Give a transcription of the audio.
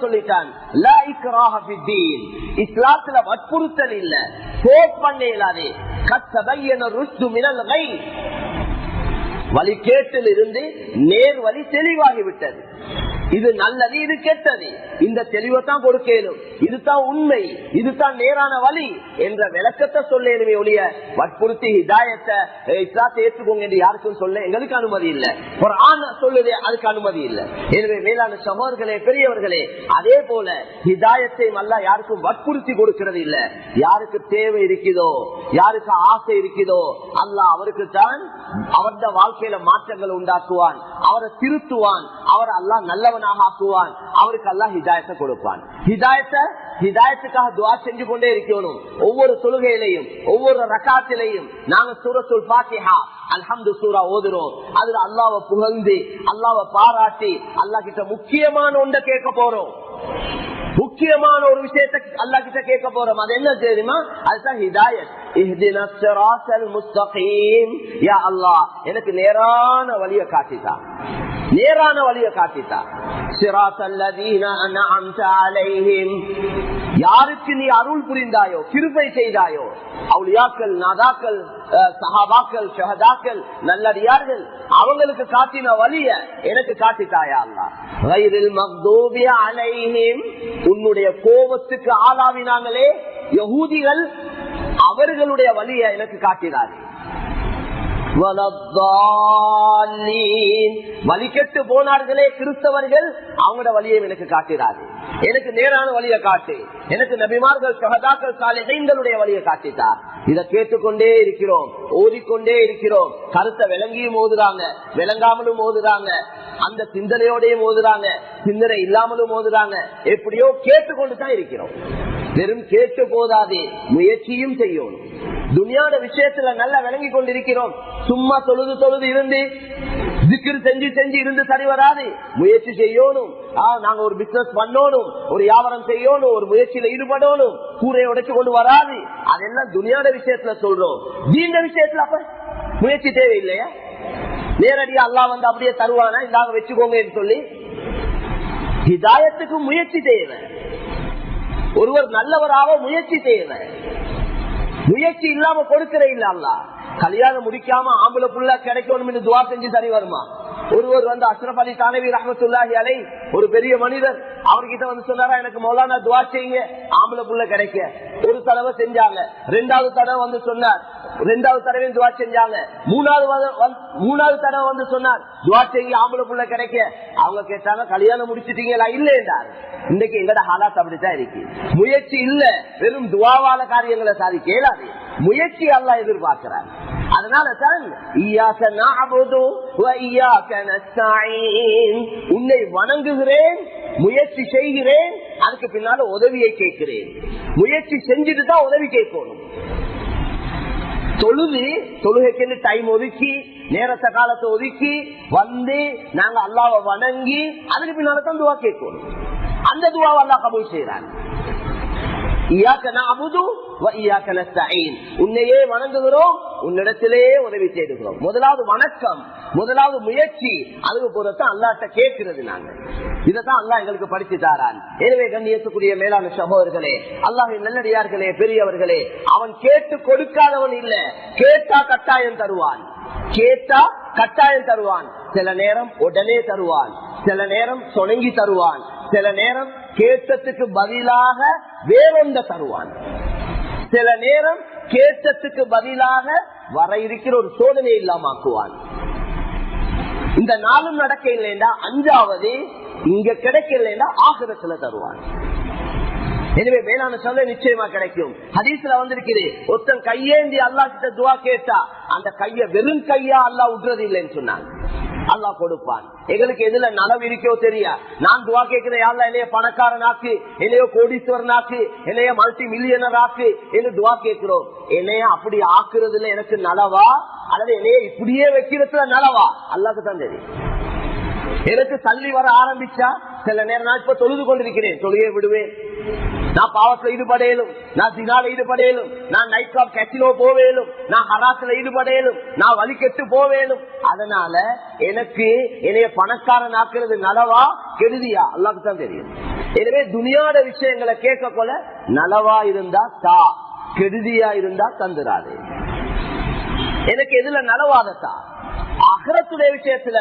சொல்லிட்டான், லா இக்ராஹ ஃபித்தீன், இஸ்லாத்துல வற்புறுத்தல் இல்ல, ஃபோர்ஸ் பண்ண இயலாது. கத் தபய்யன ருஷ்து மினல் கை, வழி கேட்டில் இருந்து நேர் வழி தெளிவாகிவிட்டது. இது நல்லது, இது கெட்டது, இந்த தெளிவை தான் கொடுக்கலும், இதுதான் உண்மை, இதுதான் நேரான வழி என்ற விளக்கத்தை சொல்லுமே ஒழிய வற்புறுத்தி ஹிதாயத்தை இஸ்லாத்தை ஏற்றுக்கோங்க என்று யாருக்கும் சொல்ல எங்களுக்கு அனுமதி இல்லை. குர்ஆன் சொல்லுதே அதுக்கு அனுமதி இல்லை. எனவே மேலான சகோதரர்களே, பெரியவர்களே, அதே போல ஹிதாயத்தை அல்லாஹ் யாருக்கும் வற்புறுத்தி கொடுக்கிறது இல்லை. யாருக்கு தேவை இருக்குதோ, யாருக்கு ஆசை இருக்குதோ, அல்லாஹ் அவருக்கு தான் அவருடைய வாழ்க்கையில மாற்றங்கள் உண்டாக்குவான், அவரை திருத்துவான், அவர் அல்லாஹ் நல்லவனாக ஆக்குவான், அவருக்கு அல்லாஹ் ஹிதாயத்தை கொடுப்பான். ஹிதாயத்துக்காக துஆ செஞ்சு கொண்டே இருக்கணும். ஒவ்வொரு தொழுகையிலையும் ஒவ்வொரு ரக்காத்திலையும் நாங்க சூரத்துல் ஃபாத்திஹா அல்ஹம்து சூரா ஓதுறோம். அதுல அல்லாஹ்வை புகழ்ந்து அல்லாஹ்வை பாராட்டி அல்லாஹ் கிட்ட முக்கியமான ஒன்றை கேட்க போறோம். முக்கியமான ஒரு விஷயத்தை அல்லாஹ் கிட்ட கேட்க போறோம். அது என்ன தெரியுமா? அதுதான் ஹிதாயத். இஹ்தினஸ் ஸிராத்தல் முஸ்தகீம், யா அல்லாஹ் எனக்கு நேரான வழியை காட்டித்தா, நேரான வழியை காட்டித்தா. ஸிராத்தல்லதீன அன்அம்த அலைஹிம், யாருக்கு நீ அருள் புரிந்தாயோ, கிருபை செய்தாயோ, அவுலியாக்கள், நாதாக்கள், சஹாபாக்கள், ஷஹதாக்கள், நல்லடியார்கள், அவங்களுக்கு காட்டின வழிய எனக்கு காட்டித்தாயா அல்லாஹ். கைரில் மக்தூபி அலைஹிம், உன்னுடைய கோபத்துக்கு ஆளாவினாங்களே யஹூதிகள், அவர்களுடைய வழியை எனக்கு காட்டினார். வழிகெட்டு போனார்களே கிறிஸ்தவர்கள், அவங்களோட வழியை எனக்கு காட்டினாரு. எனக்கு நேரான வழியை காட்டு, எனக்கு நபிமார்கள், ஷஹதாக்கள், சாலிஹீன்களுடைய வழியை காட்டிட்டா. இதை கேட்டுக்கொண்டே இருக்கிறோம், ஓதிக்கொண்டே இருக்கிறோம். கருத்தை விளங்கியும் ஓதுறாங்க, விளங்காமலும் ஓதுறாங்க, அந்த சிந்தனையோடையும் ஓதுறாங்க, சிந்தனை இல்லாமலும் ஓதுறாங்க. எப்படியோ கேட்டுக்கொண்டு தான் இருக்கிறோம். வெறும் கேட்டு போதாதே, முயற்சியும் செய்யணும். துனியாட விஷயத்துல நல்லா விளங்கி கொண்டிருக்கிறோம். சும்மா தொழுது இருந்து திக்ர் செஞ்சு இருந்து சரி வராது. முயற்சி செய்யணும். நாங்க ஒரு பிசினஸ் பண்ணணும், ஒரு வியாபாரம் செய்யணும், ஒரு முயற்சியில ஈடுபடணும். கூரையை உடைச்சு கொண்டு வராது. அதெல்லாம் துனியாட விஷயத்துல சொல்றோம். தீண்ட விஷயத்துல அப்ப முயற்சி தேவையில்லையா? நேரடியா அல்லாஹ் வந்து அப்படியே தருவானா, இதாக வச்சுக்கோங்க சொல்லி? ஹிதாயத்துக்கு முயற்சி தேவை. ஒருவர் நல்லவராக முயற்சி தேவை. முயற்சி இல்லாம கொடுக்கிற இல்ல அல்லாஹ். கல்யாணம் முடிக்காம ஆம்பளை புள்ள கிடைக்கணும் என்று துவா செஞ்சு சரி வருமா? ஒருவர் வந்து அஷ்ரப் அலி தானவி ரஹ்மத்துல்லாஹி அலைஹி, ஒரு பெரிய மனிதர், அவர்கிட்ட வந்து சொன்னாரா, எனக்கு மௌலானா துவா செய்யுங்க ஆம்பளை புள்ள கிடைக்க. ஒரு தடவை செஞ்சாங்க, ரெண்டாவது தடவை வந்து சொன்னார், ரெண்டாவது தடவை துவா செஞ்சாங்க, மூணாவது தடவை வந்து சொன்னார் துவா செய்யுங்க ஆம்பளை புள்ள கிடைக்க. அவங்க கேட்டாங்க, கல்யாணம் முடிச்சிட்டீங்களா? இல்ல என்றார். இன்னைக்கு எங்கட ஹாலாத் அப்படித்தான் இருக்கு. முயற்சி இல்ல, வெறும் துவாவால காரியங்களை சாதிக்க இயலாது. முயற்சி அல்லாஹ் எதிர்பார்க்கிறார். அதனால தான் இய்யாக நஅபுது வ இய்யாக நஸ்தஈன், உன்னை வணங்குகிறேன், முயற்சி செய்கிறேன், அதுக்கு பின்னால உதவியை கேட்கிறேன். முயற்சி செஞ்சுட்டு தான் உதவி கேட்கணும். தொழுகைக்கு டைம் ஒதுக்கி, நேரத்தை காலத்தை ஒதுக்கி வந்து நாங்க அல்லாஹ்வை வணங்கி அதுக்கு பின்னால தான் துவா கேட்கணும். அந்த துவாவை அல்லாஹ் கபூல் செய்றான். உன்னையே வணங்குகிறோம், உன்னிடத்திலே உதவி செய்துகிறோம். முதலாவது வணக்கம், முதலாவது முயற்சி, அதுக்கு போறதான் அல்லாஹ்ட்ட கேட்கிறது. நாங்க இதைத்தான் அல்லாஹ் எங்களுக்கு படிச்சு தாரான். எனவே கண்ணியத்துக்குரிய மேலான சகோதரர்களே, அல்லாஹ்வின் நல்லடியார்களே, பெரியவர்களே, அவன் கேட்டு கொடுக்காதவன் இல்ல. கேட்டா கட்டாயம் தருவான், கேட்டா கட்டாயம் தருவான். சில நேரம் உடனே தருவான், சில நேரம் சொணங்கி தருவான், சில நேரம் கேட்டத்துக்கு பதிலாக வேறொண்ட தருவான், சில நேரம் கேட்டத்துக்கு பதிலாக வர இருக்கிற ஒரு சோதனை இல்லாமக்குவான். இந்த நாளும் நடக்க இல்லைன்னா அஞ்சாவது இங்க கிடைக்க இல்லைன்னா ஆகிரத்துல தருவான். எனவே வேளாண் சொல்ல நிச்சயமா கிடைக்கும். ஹதீஸ்ல வந்திருக்குது, ஒருத்தன் கையேந்தி அல்லாஹ் கிட்ட துவா கேட்டா அந்த கைய வெறும் கையா அல்லாஹ் விடுறது இல்லைன்னு சொன்னான். அல்லாஹ் கொடுப்பான். எங்களுக்கு எதுல நலவு இருக்கோ தெரியா, நான் துவா கேட்கிறேன், யாரெல்லாம் என்னைய பணக்காரனாக்கு, என்னையோ கோடீஸ்வரனாக்கு, என்னைய மல்டி மில்லியனர் ஆக்கு என்று துவா கேட்கிறோம். என்னைய அப்படி ஆக்குறதுல எனக்கு நலவா அல்லது என்னைய இப்படியே வைக்கிறதுல நலவா அல்லாஹ்க்கு தான் தெரியும். எனக்கு தள்ளி வர ஆரம்பிச்சா சில நேரம் நான் இப்ப தொழுது கொண்டிருக்கிறேன், தொழுகையை விடுவேன். நான் பாவத்துல ஈடுபடையலும், நான் தினால ஈடுபடையலும், நான் நைட் கிளப் கேசினோ போவேலும், நான் ஹராத்துல ஈடுபடையலும், நான் வலிக்கெட்டு போவேலும். அதனால எனக்கு என்னைய பணக்காரன் ஆக்குறது நலவா கெடுதியா அல்லாஹ்க்கு தான் தெரியும். எனவே துனியாட விஷயங்களை கேட்க போல நலவா இருந்தா தா, கெடுதியா இருந்தா தந்துராது. எனக்கு எதுல நலவாதத்தா? ஆகிரத்துடைய விஷயத்துல